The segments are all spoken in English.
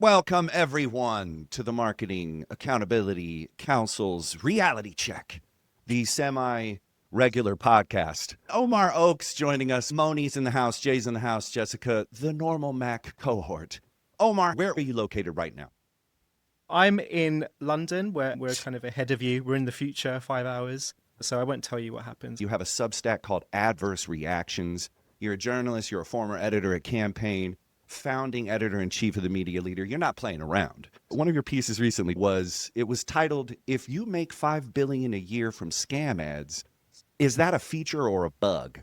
Welcome, everyone, to the Marketing Accountability Council's Reality Check, the semi-regular podcast. Omar Oakes joining us. Moni's in the house, Jay's in the house, Jessica, the normal Mac cohort. Omar, where are you located right now? I'm in London, where we're kind of ahead of you. We're in the future, 5 hours. So I won't tell you what happens. You have a Substack called Adverse Reactions. You're a journalist. You're a former editor at Campaign, founding editor-in-chief of the Media Leader. You're not playing around. One of your pieces recently was titled, "If you make $5 billion a year from scam ads, is that a feature or a bug?"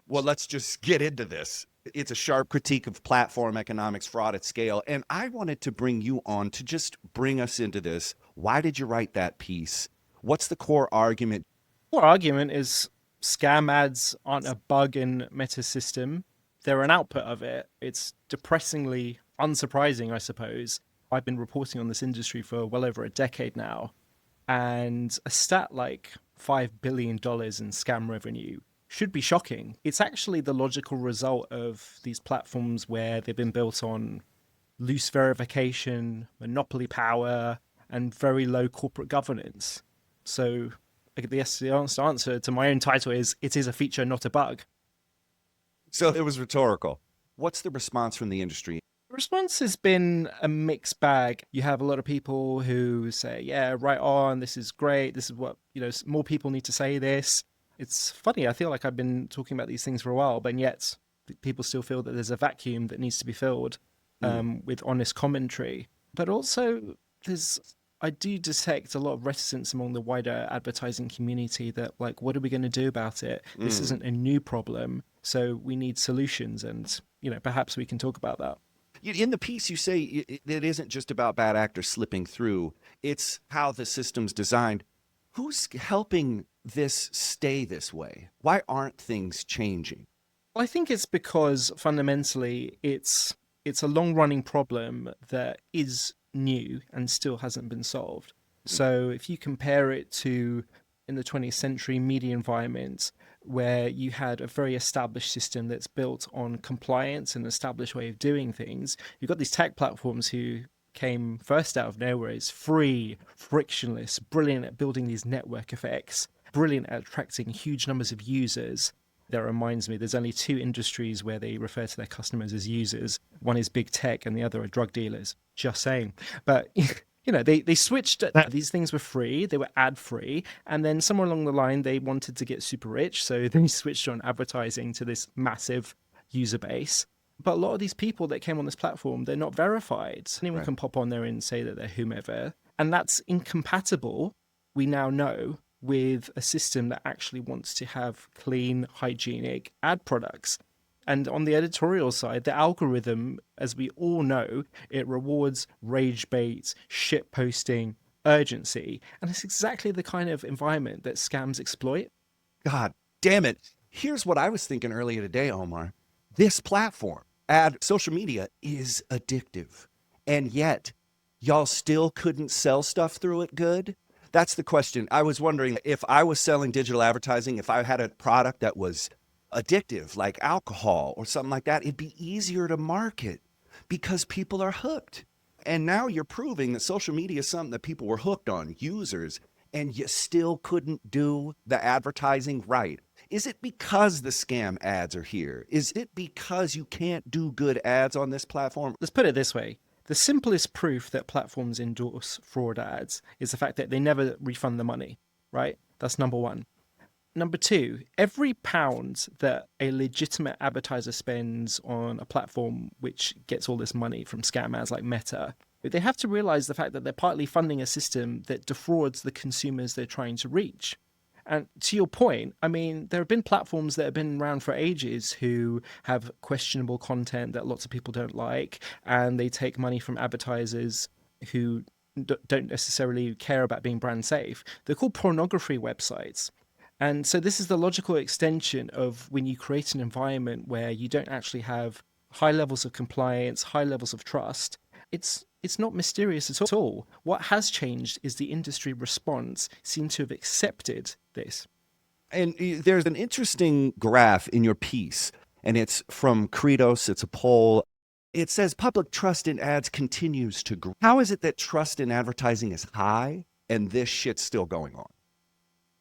Well, let's just get into this. It's a sharp critique of platform economics, fraud at scale. And I wanted to bring you on to just bring us into this. Why did you write that piece? What's the core argument? Our argument is scam ads aren't a bug in Meta's system. They're an output of it. It's depressingly unsurprising, I suppose. I've been reporting on this industry for well over a decade now. And a stat like $5 billion in scam revenue should be shocking. It's actually the logical result of these platforms where they've been built on loose verification, monopoly power, and very low corporate governance. So the answer to my own title is it is a feature, not a bug. So it was rhetorical. What's the response from the industry? The response has been a mixed bag. You have a lot of people who say, yeah, right on, this is great. This is what, more people need to say this. It's funny. I feel like I've been talking about these things for a while, but yet people still feel that there's a vacuum that needs to be filled with honest commentary. But also I do detect a lot of reticence among the wider advertising community that, like, what are we going to do about it? This isn't a new problem, so we need solutions, and, perhaps we can talk about that. In the piece, you say it isn't just about bad actors slipping through. It's how the system's designed. Who's helping this stay this way? Why aren't things changing? Well, I think it's because fundamentally it's a long-running problem that is new and still hasn't been solved. So if you compare it to in the 20th century media environment where you had a very established system that's built on compliance and an established way of doing things, you've got these tech platforms who came first out of nowhere as free, frictionless, brilliant at building these network effects, brilliant at attracting huge numbers of users. That reminds me, there's only two industries where they refer to their customers as users. One is big tech and the other are drug dealers. Just saying. But, they switched. These things were free. They were ad free. And then somewhere along the line, they wanted to get super rich. So they switched on advertising to this massive user base. But a lot of these people that came on this platform, they're not verified. Anyone can pop on there and say that they're whomever. And that's incompatible, we now know, with a system that actually wants to have clean, hygienic ad products. And on the editorial side, the algorithm, as we all know, it rewards rage bait, shit posting, urgency. And it's exactly the kind of environment that scams exploit. God damn it. Here's what I was thinking earlier today, Omar. This platform, social media, is addictive. And yet, y'all still couldn't sell stuff through it good? That's the question. I was wondering if I was selling digital advertising, if I had a product that was addictive, like alcohol or something like that, it'd be easier to market because people are hooked. And now you're proving that social media is something that people were hooked on, users, and you still couldn't do the advertising right. Is it because the scam ads are here? Is it because you can't do good ads on this platform? Let's put it this way. The simplest proof that platforms endorse fraud ads is the fact that they never refund the money, right? That's number one. Number two, every pound that a legitimate advertiser spends on a platform which gets all this money from scam ads like Meta, they have to realize the fact that they're partly funding a system that defrauds the consumers they're trying to reach. And to your point, I mean, there have been platforms that have been around for ages who have questionable content that lots of people don't like, and they take money from advertisers who don't necessarily care about being brand safe. They're called pornography websites. And so this is the logical extension of when you create an environment where you don't actually have high levels of compliance, high levels of trust. It's not mysterious at all. What has changed is the industry response seems to have accepted this. And there's an interesting graph in your piece, and it's from Credos. It's a poll. it says public trust in ads continues to grow. How is it that trust in advertising is high and this shit's still going on?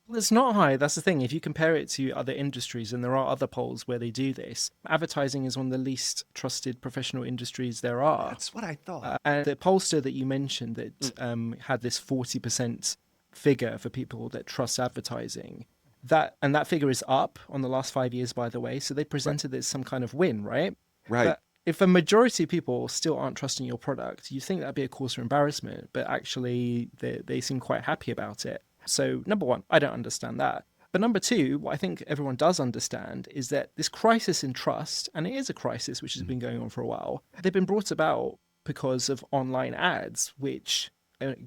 Well, it's not high. That's the thing. If you compare it to other industries, and there are other polls where they do this, advertising is one of the least trusted professional industries there are. That's what I thought. And the pollster that you mentioned that had this 40% figure for people that trust advertising, that figure is up on the last 5 years, by the way. So they presented it as some kind of win, right? Right. But if a majority of people still aren't trusting your product, you think that'd be a cause for embarrassment, but actually they seem quite happy about it. So number one, I don't understand that. But number two, what I think everyone does understand is that this crisis in trust, and it is a crisis which has been going on for a while, they've been brought about because of online ads, which,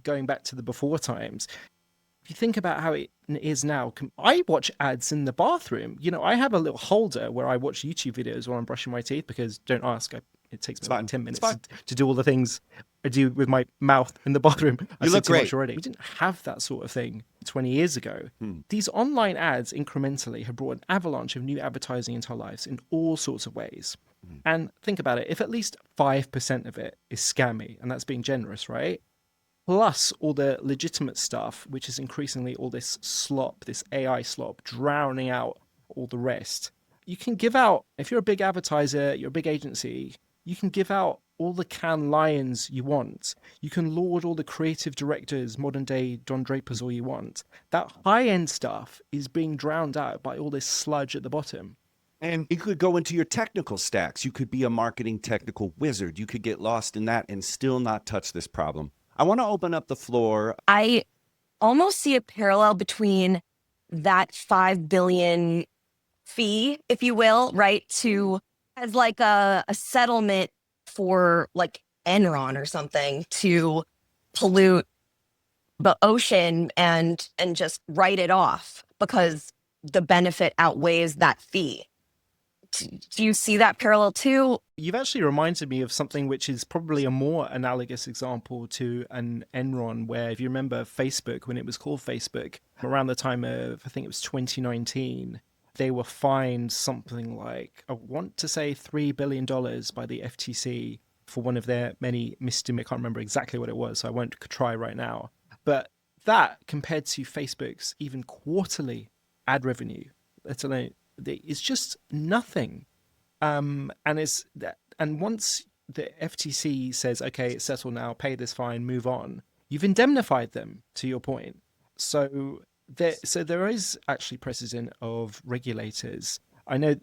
going back to the before times, if you think about how it is now, I watch ads in the bathroom. You know, I have a little holder where I watch YouTube videos while I'm brushing my teeth because, don't ask, it takes me about 10 minutes to do all the things I do with my mouth in the bathroom. You look great already. We didn't have that sort of thing 20 years ago. These online ads incrementally have brought an avalanche of new advertising into our lives in all sorts of ways. And think about it, if at least 5% of it is scammy, and that's being generous, right? Plus all the legitimate stuff, which is increasingly all this slop, this AI slop, drowning out all the rest. You can give out, if you're a big advertiser, you're a big agency, you can give out all the Cannes Lions you want. You can laud all the creative directors, modern day Don Drapers, all you want. That high-end stuff is being drowned out by all this sludge at the bottom. And you could go into your technical stacks. You could be a marketing technical wizard. You could get lost in that and still not touch this problem. I want to open up the floor. I almost see a parallel between that 5 billion fee, if you will, right, to as like a settlement for like Enron or something to pollute the ocean and just write it off because the benefit outweighs that fee. Do you see that parallel too? You've actually reminded me of something which is probably a more analogous example to an Enron, where if you remember Facebook, when it was called Facebook, around the time of, I think it was 2019, they were fined something like, I want to say $3 billion by the FTC for one of their many misdemeanors. I can't remember exactly what it was, so I won't try right now. But that, compared to Facebook's even quarterly ad revenue, let alone, it's just nothing. And once the FTC says, okay, it's settled now, pay this fine, move on, you've indemnified them, to your point. So there is actually precedent of regulators. I know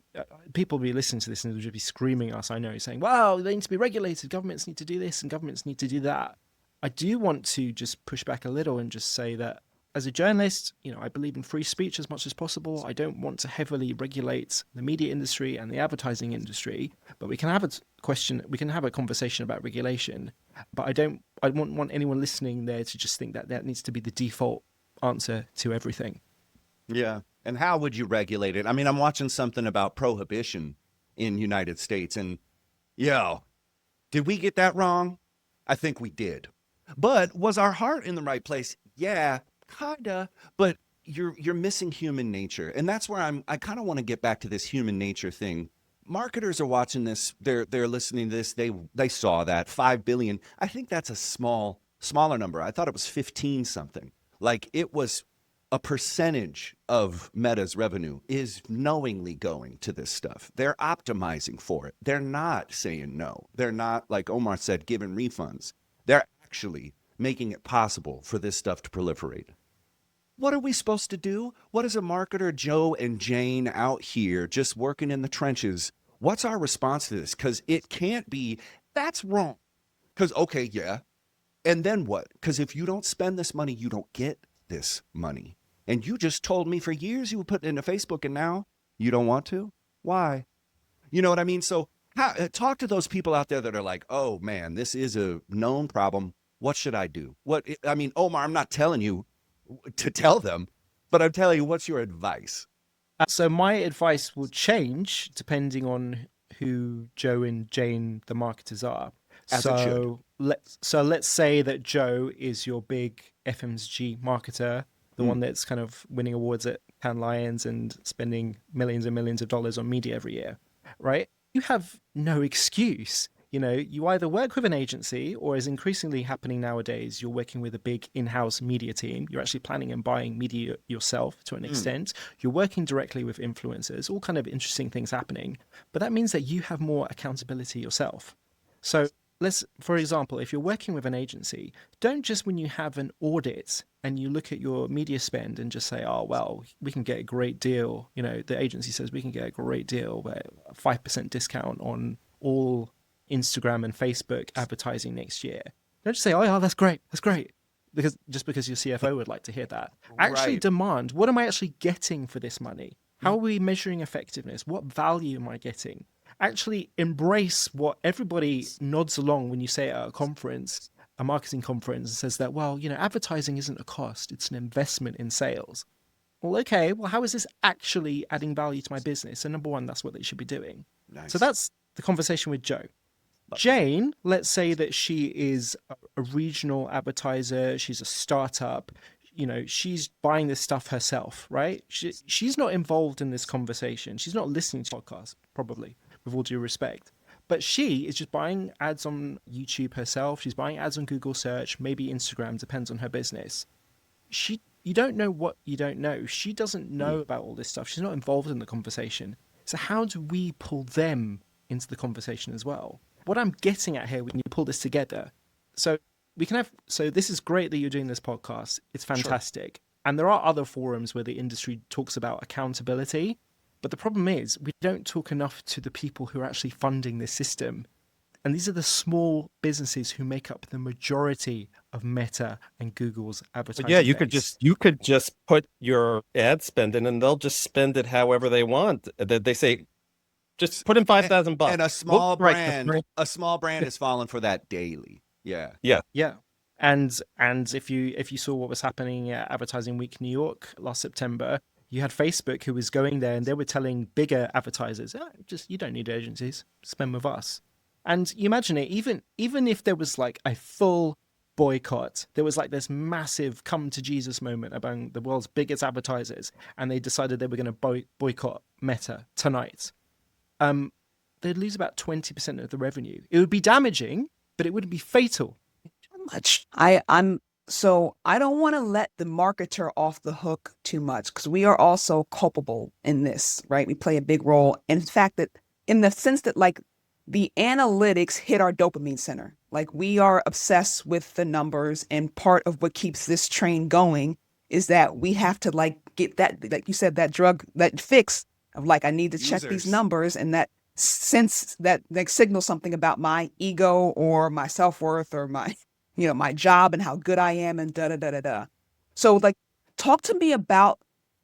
people will be listening to this and they'll just be screaming at us, I know, saying, wow, they need to be regulated, governments need to do this and governments need to do that. I do want to just push back a little and just say that as a journalist, I believe in free speech as much as possible. I don't want to heavily regulate the media industry and the advertising industry, but we can have a conversation about regulation. But I don't want anyone listening there to just think that needs to be the default answer to everything. Yeah. And how would you regulate it? I mean, I'm watching something about prohibition in United States, and did we get that wrong? I think we did. But was our heart in the right place? Yeah. Kinda, but you're missing human nature, and that's where I kind of want to get back to this human nature thing. Marketers are watching this, they're listening to this, they saw that 5 billion. I think that's a smaller number. I thought it was 15 something. Like, it was a percentage of Meta's revenue is knowingly going to this stuff. They're optimizing for it. They're not saying no. They're not, like Omar said, giving refunds. They're actually making it possible for this stuff to proliferate. What are we supposed to do? What is a marketer, Joe and Jane, out here just working in the trenches? What's our response to this? Because it can't be, that's wrong. Because, okay, yeah. And then what? Because if you don't spend this money, you don't get this money. And you just told me for years you would put it into Facebook, and now you don't want to? Why? You know what I mean? So talk to those people out there that are like, oh, man, this is a known problem. What should I do? Omar, I'm not telling you to tell them, but I'm telling you, what's your advice? So my advice will change depending on who Joe and Jane, the marketers, are. As it should. Let's say that Joe is your big FMCG marketer, the one that's kind of winning awards at Cannes Lions and spending millions and millions of dollars on media every year, right? You have no excuse. You either work with an agency, or is increasingly happening nowadays, you're working with a big in-house media team. You're actually planning and buying media yourself to an extent. You're working directly with influencers, all kind of interesting things happening. But that means that you have more accountability yourself. So for example, if you're working with an agency, don't just when you have an audit and you look at your media spend and just say, oh, well, we can get a great deal. The agency says we can get a great deal, but 5% discount on all Instagram and Facebook advertising next year. Don't just say, oh, yeah, that's great. Because your CFO would like to hear that. Actually Right. demand, what am I actually getting for this money? How are we measuring effectiveness? What value am I getting? Actually embrace what everybody nods along when you say at a conference, a marketing conference, and says that, well, advertising isn't a cost, it's an investment in sales. Well, okay, how is this actually adding value to my business? And number one, that's what they should be doing. Nice. So that's the conversation with Joe. Jane, let's say that she is a regional advertiser, she's a startup, she's buying this stuff herself, right? She's not involved in this conversation. She's not listening to podcasts, probably, with all due respect. But she is just buying ads on YouTube herself. She's buying ads on Google search, maybe Instagram, depends on her business. You don't know what you don't know. She doesn't know about all this stuff. She's not involved in the conversation. So how do we pull them into the conversation as well? What I'm getting at here when you pull this together, so this is great that you're doing this podcast. It's fantastic. Sure. And there are other forums where the industry talks about accountability. But the problem is we don't talk enough to the people who are actually funding this system. And these are the small businesses who make up the majority of Meta and Google's advertising. But yeah, you base. could just put your ad spend in, and they'll just spend it however they want. They say, just put in $5,000. And a small brand is falling for that daily. Yeah. And if you saw what was happening at Advertising Week New York last September, you had Facebook who was going there and they were telling bigger advertisers, you don't need agencies, spend with us. And you imagine it, even if there was like a full boycott, there was like this massive come to Jesus moment among the world's biggest advertisers, and they decided they were going to boycott Meta tonight. They'd lose about 20% of the revenue. It would be damaging, but it wouldn't be fatal. Much. So I don't want to let the marketer off the hook too much, because we are also culpable in this, right? We play a big role. And in fact, that in the sense that like the analytics hit our dopamine center, like we are obsessed with the numbers, and part of what keeps this train going is that we have to like get that, like you said, that drug, that fix of like, I need to check these numbers, and that sense that like signals something about my ego or my self-worth or my, my job and how good I am and da-da-da-da-da. So like, talk to me about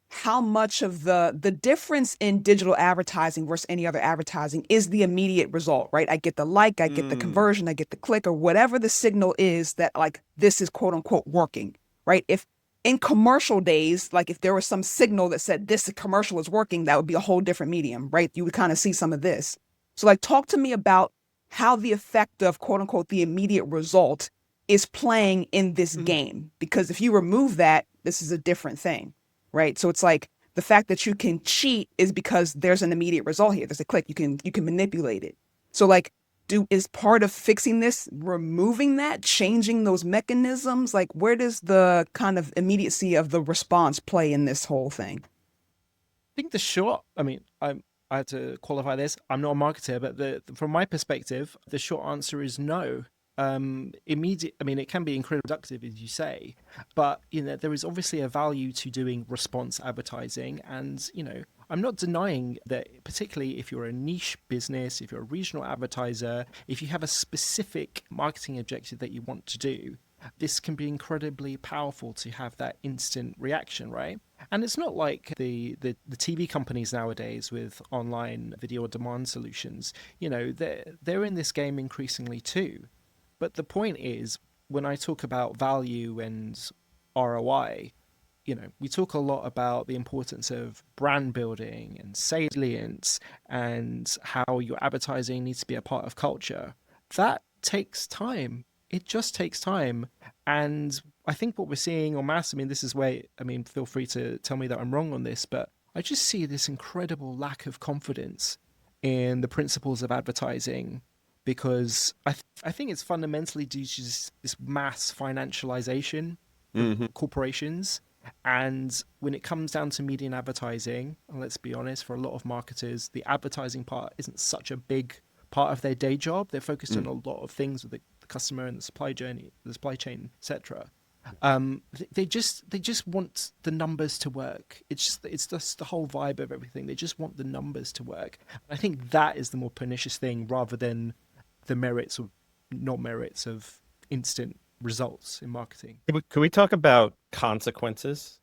how much of the difference in digital advertising versus any other advertising is the immediate result, right? I get the like, I get the conversion, I get the click, or whatever the signal is that like, this is quote unquote working, right? If in commercial days, like if there was some signal that said this commercial is working, that would be a whole different medium, right? You would kind of see some of this. So like, talk to me about how the effect of quote unquote the immediate result is playing in this game. Because if you remove that, this is a different thing, right? So it's like the fact that you can cheat is because there's an immediate result here. There's a click, you can manipulate it. So like, is part of fixing this removing that, changing those mechanisms? Like, where does the kind of immediacy of the response play in this whole thing? I think I had to qualify this. I'm not a marketer, but from my perspective, the short answer is no. It can be incredibly productive, as you say, but there is obviously a value to doing response advertising, and I'm not denying that, particularly if you're a niche business, if you're a regional advertiser, if you have a specific marketing objective that you want to do, this can be incredibly powerful to have that instant reaction, right? And it's not like the TV companies nowadays with online video demand solutions, they're in this game increasingly too. But the point is, when I talk about value and ROI, we talk a lot about the importance of brand building and salience and how your advertising needs to be a part of culture. That takes time. It just takes time. And I think what we're seeing en masse, this is where, feel free to tell me that I'm wrong on this, but I just see this incredible lack of confidence in the principles of advertising because I think it's fundamentally due to this mass financialization of corporations. And when it comes down to media and advertising, and let's be honest, for a lot of marketers, the advertising part isn't such a big part of their day job. They're focused on a lot of things with the customer and the supply journey, the supply chain, etc. They just want the numbers to work. It's just the whole vibe of everything. They just want the numbers to work. I think that is the more pernicious thing, rather than the merits or not merits of instant results in marketing. Could we talk about consequences?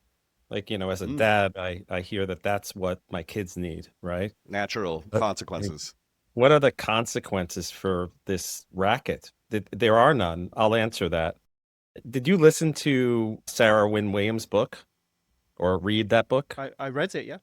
Like, as a dad, I hear that that's what my kids need, right? Natural consequences. What are the consequences for this racket? There are none. I'll answer that. Did you listen to Sarah Wynne Williams' book or read that book? I read it, yeah.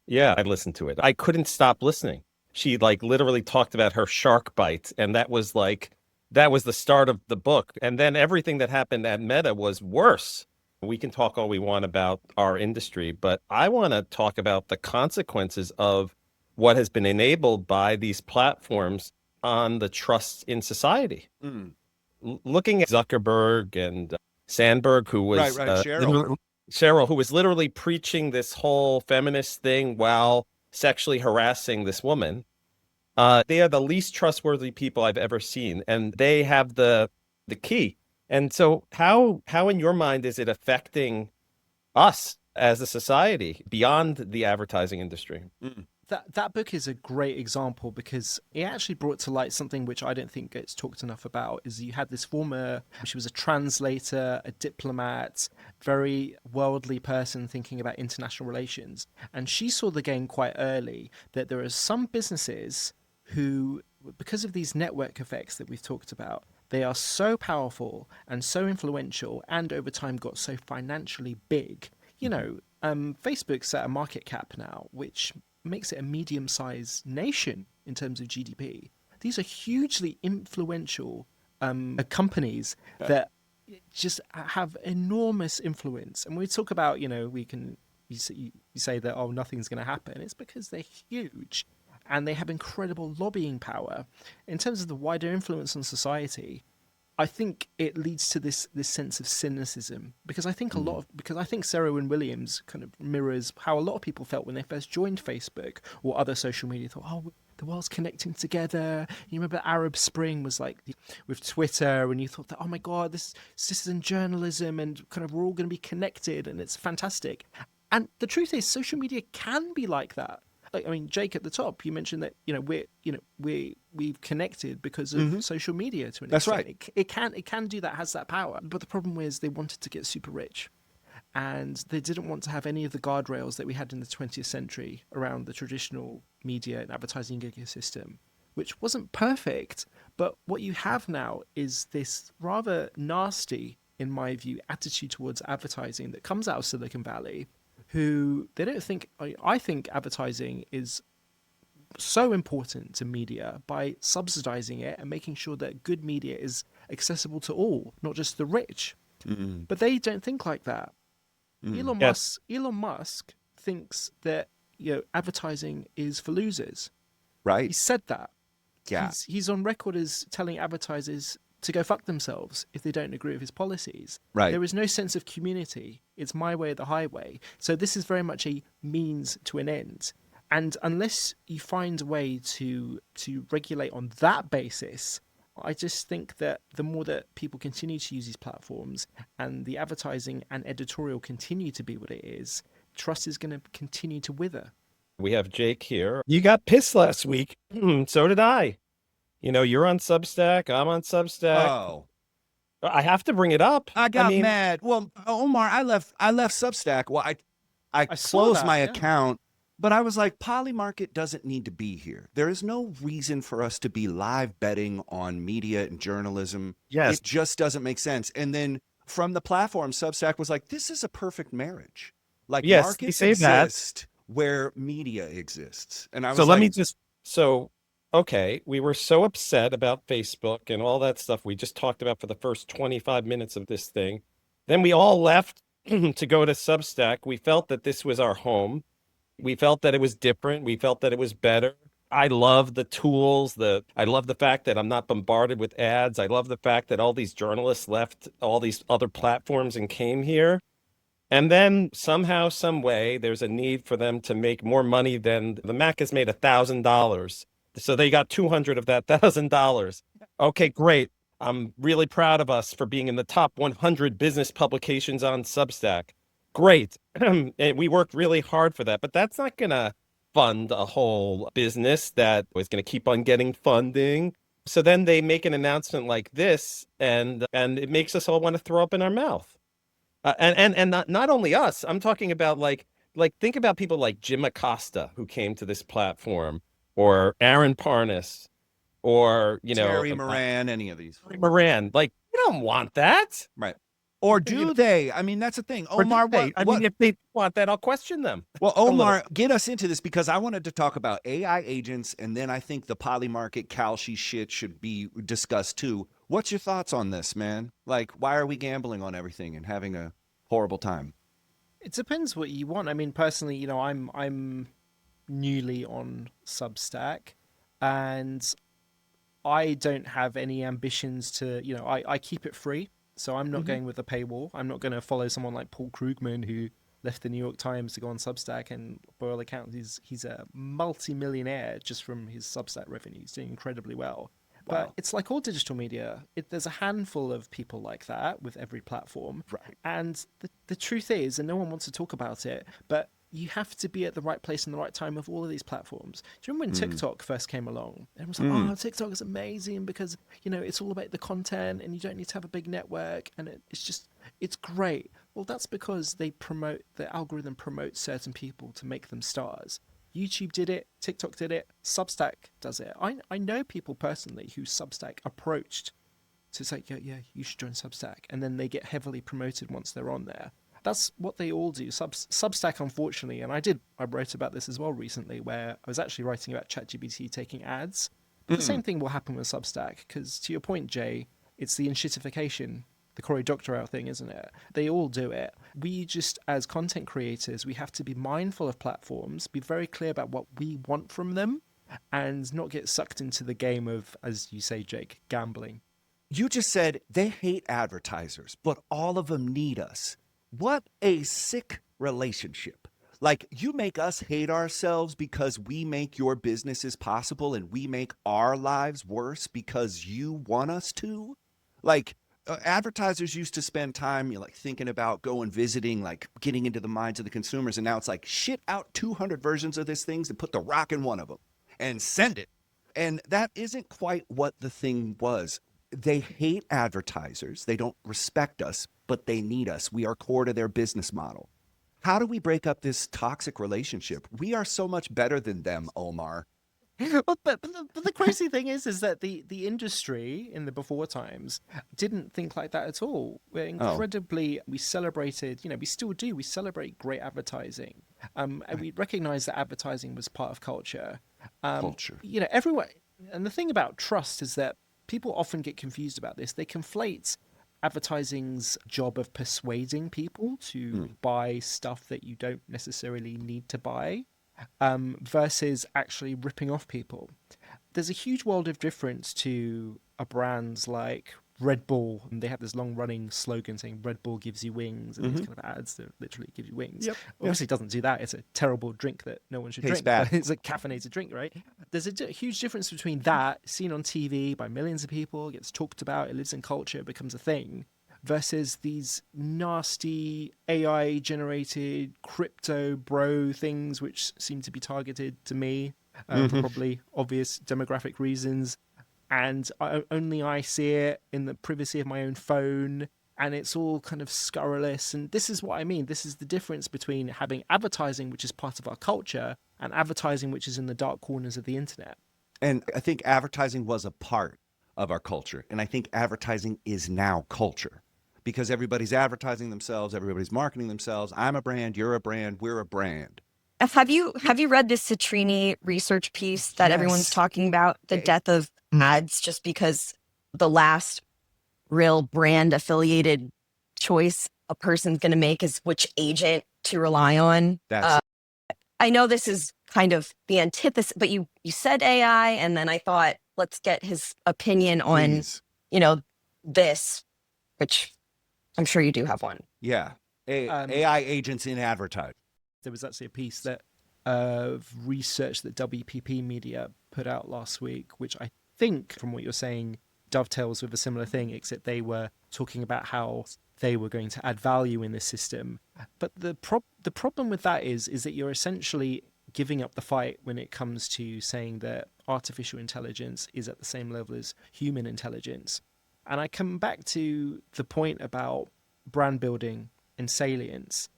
Yeah, I listened to it. I couldn't stop listening. She literally talked about her shark bite, and that was the start of the book. And then everything that happened at Meta was worse. We can talk all we want about our industry, but I want to talk about the consequences of what has been enabled by these platforms on the trust in society. Looking at Zuckerberg and Sandberg, who was Cheryl, who was literally preaching this whole feminist thing while sexually harassing this woman. They are the least trustworthy people I've ever seen, and they have the key. And so how in your mind is it affecting us as a society beyond the advertising industry? That book is a great example, because it actually brought to light something which I don't think gets talked enough about. Is you had this she was a translator, a diplomat, very worldly person thinking about international relations, and she saw the game quite early that there are some businesses who, because of these network effects that we've talked about, they are so powerful and so influential, and over time got so financially big. Facebook's at a market cap now, which makes it a medium-sized nation in terms of GDP. These are hugely influential companies that just have enormous influence. And when we talk about, you say that, oh, nothing's going to happen. It's because they're huge and they have incredible lobbying power. In terms of the wider influence on society, I think it leads to this sense of cynicism, because I think I think Sarah Wynne Williams kind of mirrors how a lot of people felt when they first joined Facebook or other social media. Thought, oh, the world's connecting together. You remember Arab Spring was like with Twitter, and you thought that, oh my God, this citizen journalism, and kind of we're all going to be connected, and it's fantastic. And the truth is, social media can be like that. Jake, at the top, you mentioned that we've connected because of social media to an extent. That's right. It can do that, has that power. But the problem is they wanted to get super rich, and they didn't want to have any of the guardrails that we had in the 20th century around the traditional media and advertising ecosystem, which wasn't perfect. But what you have now is this rather nasty, in my view, attitude towards advertising that comes out of Silicon Valley, who they don't think. I think advertising is so important to media by subsidizing it and making sure that good media is accessible to all, not just the rich. But they don't think like that. Elon Musk thinks that advertising is for losers. Right. He said that. Yeah. He's on record as telling advertisers to go fuck themselves if they don't agree with his policies. Right. There is no sense of community. It's my way or the highway. So this is very much a means to an end. And unless you find a way to regulate on that basis, I just think that the more that people continue to use these platforms and the advertising and editorial continue to be what it is, trust is going to continue to wither. We have Jake here. You got pissed last week. So did I. You're on Substack. I'm on Substack. Oh, I have to bring it up. I got mad. Well, Omar, I left Substack. Well, I closed my account, but I was like, Polymarket doesn't need to be here. There is no reason for us to be live betting on media and journalism. Yes. It just doesn't make sense. And then from the platform, Substack was like, this is a perfect marriage. Like, yes, markets say exist where media exists. And I was okay, we were so upset about Facebook and all that stuff we just talked about for the first 25 minutes of this thing. Then we all left to go to Substack. We felt that this was our home. We felt that it was different. We felt that it was better. I love the tools. I love the fact that I'm not bombarded with ads. I love the fact that all these journalists left all these other platforms and came here. And then somehow, some way, there's a need for them to make more money than the Mac has made $1,000. So they got 200 of that $1,000. Okay, great. I'm really proud of us for being in the top 100 business publications on Substack. Great. And we worked really hard for that, but that's not going to fund a whole business that was going to keep on getting funding. So then they make an announcement like this, and it makes us all want to throw up in our mouth. And not only us. I'm talking about like think about people like Jim Acosta, who came to this platform, or Aaron Parnas, or Terry Moran, any of these. Moran. Like, you don't want that, right? Or do they? I mean, that's the thing. Omar, I mean, if they want that, I'll question them. Well, Omar, get us into this, because I wanted to talk about AI agents, and then I think the Polymarket Kalshi shit should be discussed too. What's your thoughts on this, man? Like, why are we gambling on everything and having a horrible time? It depends what you want. I mean, personally, I'm newly on Substack, and I don't have any ambitions to, I keep it free. So I'm not going with a paywall. I'm not going to follow someone like Paul Krugman, who left the New York Times to go on Substack, and by all accounts, he's a multi-millionaire just from his Substack revenue. He's doing incredibly well. But it's like all digital media. There's a handful of people like that with every platform. Right. And the truth is, and no one wants to talk about it, but you have to be at the right place and the right time with all of these platforms. Do you remember when TikTok first came along? Everyone's like, oh, TikTok is amazing because, it's all about the content and you don't need to have a big network. And it's great. Well, that's because the algorithm promotes certain people to make them stars. YouTube did it, TikTok did it, Substack does it. I know people personally who Substack approached to say, yeah, you should join Substack. And then they get heavily promoted once they're on there. That's what they all do. Substack, unfortunately, and I wrote about this as well recently, where I was actually writing about ChatGPT taking ads. But the same thing will happen with Substack, because to your point, Jay, it's the enshittification, the Cory Doctorow thing, isn't it? They all do it. We just, as content creators, we have to be mindful of platforms, be very clear about what we want from them, and not get sucked into the game of, as you say, Jake, gambling. You just said they hate advertisers, but all of them need us. What a sick relationship. Like, you make us hate ourselves because we make your businesses possible, and we make our lives worse because you want us to. Like, advertisers used to spend time thinking about going visiting, getting into the minds of the consumers, and now it's like, shit out 200 versions of this thing and put the rock in one of them and send it. And that isn't quite what the thing was. They hate advertisers. They don't respect us, but they need us. We are core to their business model. How do we break up this toxic relationship? We are so much better than them, Omar. Well, but the crazy thing is that the industry in the before times didn't think like that at all. We're incredibly, we celebrated, we still do, we celebrate great advertising. And we recognize that advertising was part of culture. Everyone, and the thing about trust is that people often get confused about this. They conflate advertising's job of persuading people to buy stuff that you don't necessarily need to buy versus actually ripping off people. There's a huge world of difference to a brands like Red Bull, and they have this long-running slogan saying Red Bull gives you wings, and these kind of ads that literally give you wings. Obviously, it doesn't do that. It's a terrible drink that no one should drink. Bad. It's a caffeinated drink, right? There's a huge difference between that, seen on TV by millions of people, gets talked about, it lives in culture, it becomes a thing, versus these nasty AI-generated crypto bro things which seem to be targeted to me for probably obvious demographic reasons. And only I see it in the privacy of my own phone, and it's all kind of scurrilous. And this is what I mean. This is the difference between having advertising, which is part of our culture, and advertising, which is in the dark corners of the internet. And I think advertising was a part of our culture. And I think advertising is now culture, because everybody's advertising themselves. Everybody's marketing themselves. I'm a brand. You're a brand. We're a brand. Have you read this Citrini research piece that everyone's talking about, the death of ads, just because the last real brand affiliated choice a person's going to make is which agent to rely on? That's I know this is kind of the antithesis, but you said AI, and then I thought, let's get his opinion on, Please. this, which I'm sure you do have one. Yeah. Um, AI agents in advertising. There was actually a piece that of research that WPP Media put out last week, which I think, from what you're saying, dovetails with a similar thing, except they were talking about how they were going to add value in this system. But the problem with that is that you're essentially giving up the fight when it comes to saying that artificial intelligence is at the same level as human intelligence. And I come back to the point about brand building and salience.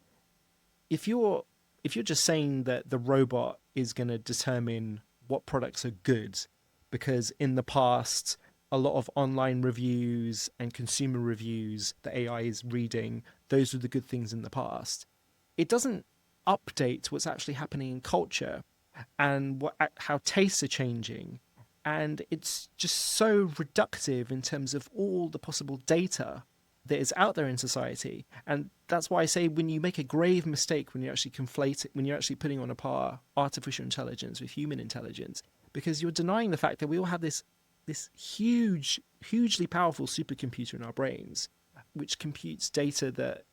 If you're just saying that the robot is going to determine what products are good, because in the past a lot of online reviews and consumer reviews that AI is reading, those were the good things in the past, it doesn't update what's actually happening in culture and how tastes are changing. And it's just so reductive in terms of all the possible data that is out there in society. And that's why I say, when you make a grave mistake when you actually conflate it, when you're actually putting on a par artificial intelligence with human intelligence, because you're denying the fact that we all have this hugely powerful supercomputer in our brains, which computes data that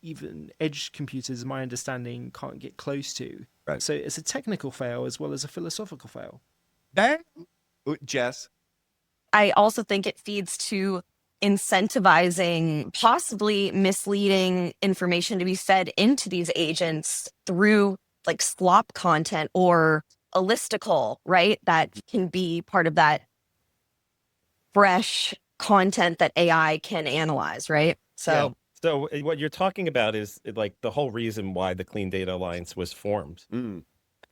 even edge computers, my understanding, can't get close to. Right. So it's a technical fail as well as a philosophical fail. Damn. Jess. I also think it feeds to incentivizing possibly misleading information to be fed into these agents through like slop content or a listicle, right? That can be part of that fresh content that AI can analyze, right? So So what you're talking about is like the whole reason why the Clean Data Alliance was formed.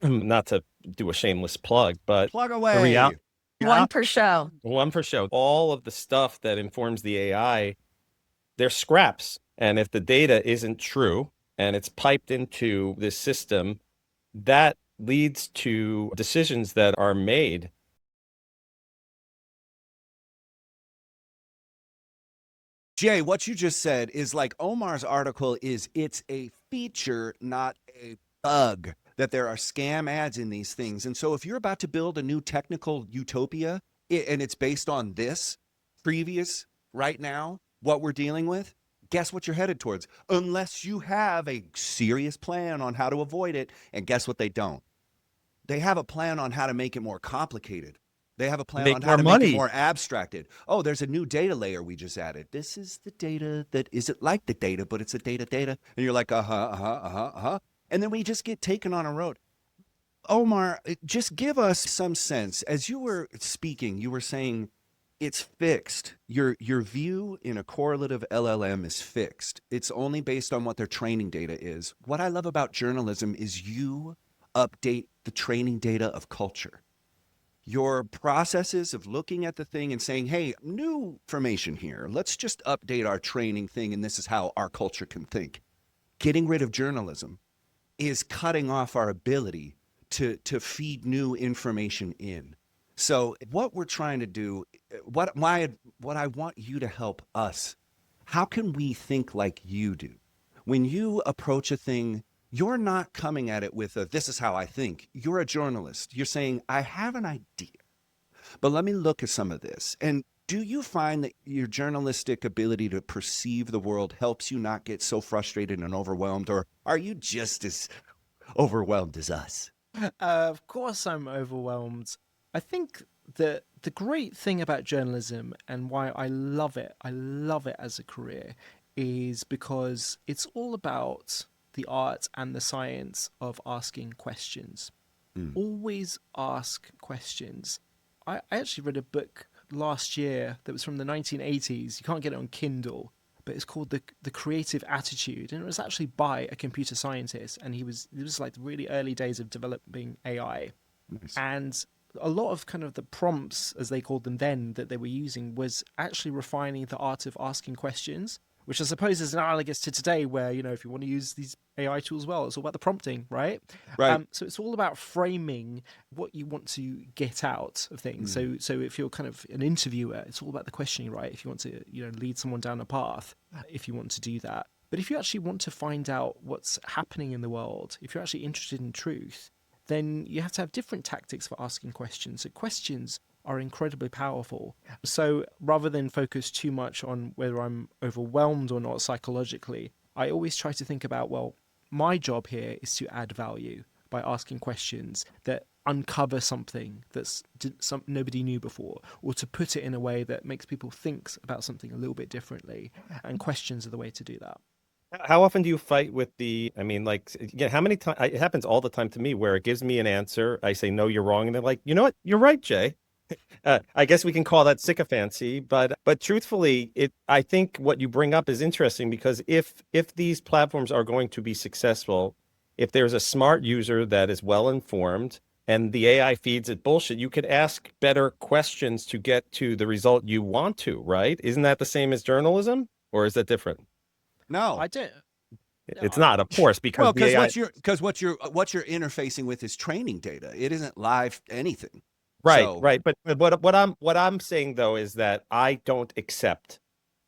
Not to do a shameless plug, but Plug the away. one per show. one for show. All of the stuff that informs the AI, they're scraps. And if the data isn't true and it's piped into this system, that leads to decisions that are made. Jay, what you just said is like Omar's article it's a feature, not a bug, that there are scam ads in these things. And so if you're about to build a new technical utopia and it's based on this previous right now, what we're dealing with, guess what you're headed towards? Unless you have a serious plan on how to avoid it. And guess what they don't? They have a plan on how to make it more complicated. They have a plan Make on more how to money. make it more abstracted. Oh, there's a new data layer we just added. This is the data that isn't like the data, but it's a data. And you're like, And then we just get taken on a road. Omar, just give us some sense. As you were speaking, you were saying it's fixed. Your view in a correlative LLM is fixed. It's only based on what their training data is. What I love about journalism is you update the training data of culture. Your processes of looking at the thing and saying, hey, new information here. Let's just update our training thing, and this is how our culture can think. Getting rid of journalism is cutting off our ability to feed new information in. So what we're trying to do, what I want you to help us, how can we think like you do? When you approach a thing, you're not coming at it with this is how I think. You're a journalist. You're saying, I have an idea, but let me look at some of this. And do you find that your journalistic ability to perceive the world helps you not get so frustrated and overwhelmed? Or are you just as overwhelmed as us? Of course I'm overwhelmed. I think that the great thing about journalism and why I love it as a career, is because it's all about the art and the science of asking questions. Always ask questions. I actually read a book last year that was from the 1980s. You can't get it on Kindle, but it's called The Creative Attitude, and it was actually by a computer scientist, and it was like the really early days of developing AI. Nice. And a lot of kind of the prompts, as they called them then, that they were using was actually refining the art of asking questions, which I suppose is analogous to today, where, you know, if you want to use these AI tools well, it's all about the prompting, right? Right. So it's all about framing what you want to get out of things. So if you're kind of an interviewer, it's all about the questioning, right? If you want to, you know, lead someone down a path, if you want to do that. But if you actually want to find out what's happening in the world, if you're actually interested in truth, then you have to have different tactics for asking questions. So questions are incredibly powerful. So rather than focus too much on whether I'm overwhelmed or not psychologically, I always try to think about, well, my job here is to add value by asking questions that uncover something that's nobody knew before, or to put it in a way that makes people think about something a little bit differently. And questions are the way to do that. How often do you fight with I mean, like, yeah, how many times? It happens all the time to me where it gives me an answer. I say, no, you're wrong. And they're like, you know what? You're right, Jay. I guess we can call that sycophancy, but truthfully, I think what you bring up is interesting, because if these platforms are going to be successful, if there's a smart user that is well informed and the AI feeds it bullshit, you could ask better questions to get to the result you want to, right? Isn't that the same as journalism, or is that different? No. I don't. It's not, of course, because Well, the because AI... what you're interfacing with is training data. It isn't live anything. Right, So- right. But what I'm saying though is that I don't accept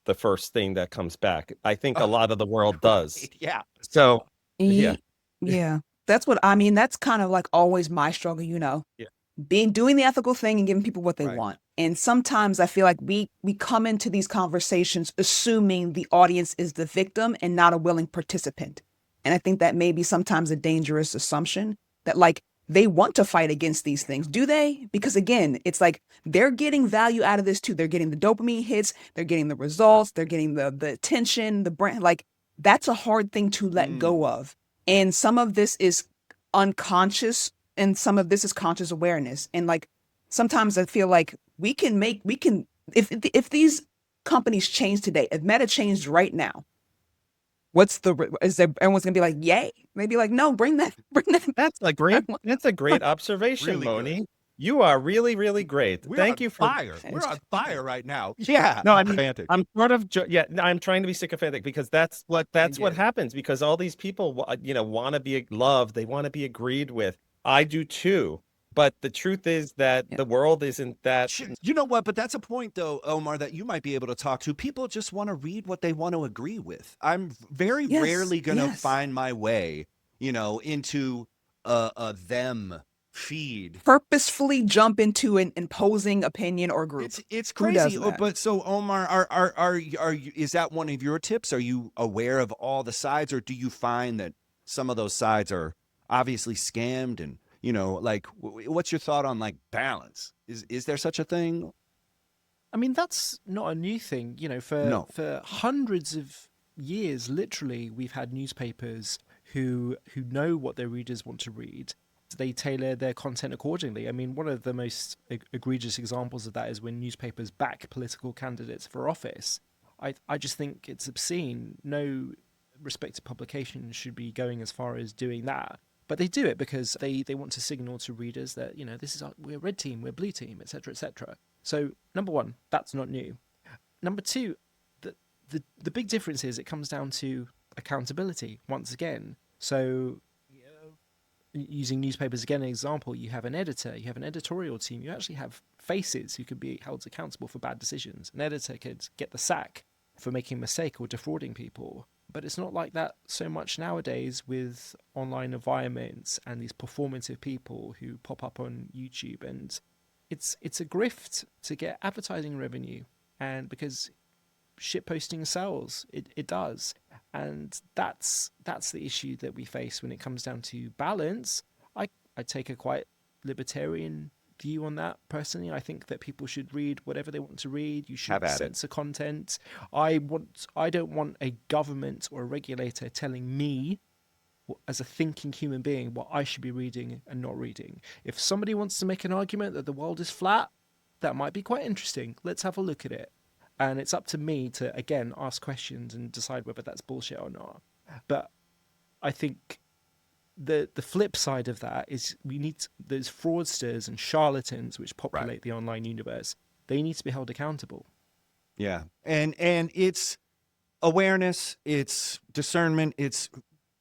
the first thing that comes back. I think a lot of the world does. Yeah. So yeah. Yeah. That's what I mean. That's kind of like always my struggle, Yeah. doing the ethical thing and giving people what they Right. want. And sometimes I feel like we come into these conversations assuming the audience is the victim and not a willing participant. And I think that may be sometimes a dangerous assumption that, like, they want to fight against these things. Do they? Because again, it's like they're getting value out of this too. They're getting the dopamine hits, they're getting the results, they're getting the attention, the brand. Like, that's a hard thing to let go of. And some of this is unconscious and some of this is conscious awareness. And like, sometimes I feel like if these companies change today, if Meta changed right now, everyone's gonna be like, yay? Maybe like, no, bring that. That's a great observation, Really Moni. good. You are really, really great. Thank you for fire. We're on fire right now. Yeah. No, I mean, Sycophantic. I'm sort of I'm trying to be sycophantic, because that's what happens, because all these people want to be loved, they want to be agreed with. I do too. But the truth is that the world isn't that. You know what? But that's a point, though, Omar, that you might be able to talk to. People just want to read what they want to agree with. I'm very rarely going to find my way, into a them feed. Purposefully jump into an imposing opinion or group. It's Who does crazy. that? But so, Omar, is that one of your tips? Are you aware of all the sides, or do you find that some of those sides are obviously scammed? And like, what's your thought on like balance? Is there such a thing? I mean, that's not a new thing. For hundreds of years, literally, we've had newspapers who know what their readers want to read. They tailor their content accordingly. I mean, one of the most egregious examples of that is when newspapers back political candidates for office. I just think it's obscene. No respected publication should be going as far as doing that. But they do it because they want to signal to readers that, this is we're red team, we're blue team, etc., etc. So, number one, that's not new. Number two, the big difference is it comes down to accountability once again. So, using newspapers again, an example, you have an editor, you have an editorial team, you actually have faces who could be held accountable for bad decisions. An editor could get the sack for making a mistake or defrauding people. But it's not like that so much nowadays with online environments and these performative people who pop up on YouTube. And it's a grift to get advertising revenue. And because shitposting sells, it does. And that's the issue that we face when it comes down to balance. I take a quite libertarian view on that personally. I think that people should read whatever they want to read. You should censor content. I don't want a government or a regulator telling me as a thinking human being what I should be reading and not reading. If somebody wants to make an argument that the world is flat, that might be quite interesting. Let's have a look at it. And it's up to me to, again, ask questions and decide whether that's bullshit or not. But I think the flip side of that is we need those fraudsters and charlatans which populate the online universe. They need to be held accountable. Yeah. And it's awareness, it's discernment, it's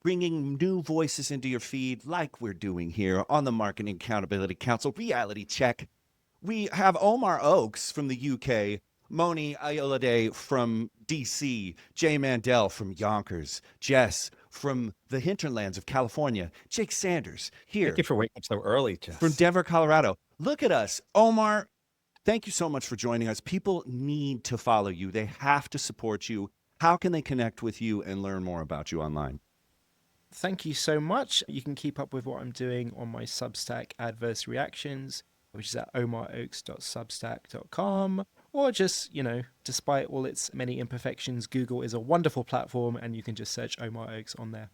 bringing new voices into your feed like we're doing here on the Marketing Accountability Council Reality Check. We have Omar Oakes from the UK, Moni Ayolade from DC, Jay Mandel from Yonkers, Jess from the hinterlands of California, Jake Sanders here Thank you for waking up so early, Jess. from Denver, Colorado. Look at us. Omar, thank you so much for joining us. People need to follow you. They have to support you. How can they connect with you and learn more about you online? Thank you so much. You can keep up with what I'm doing on my Substack Adverse Reactions, which is at omaroakes.substack.com, or just, despite all its many imperfections, Google is a wonderful platform and you can just search Omar Oakes on there.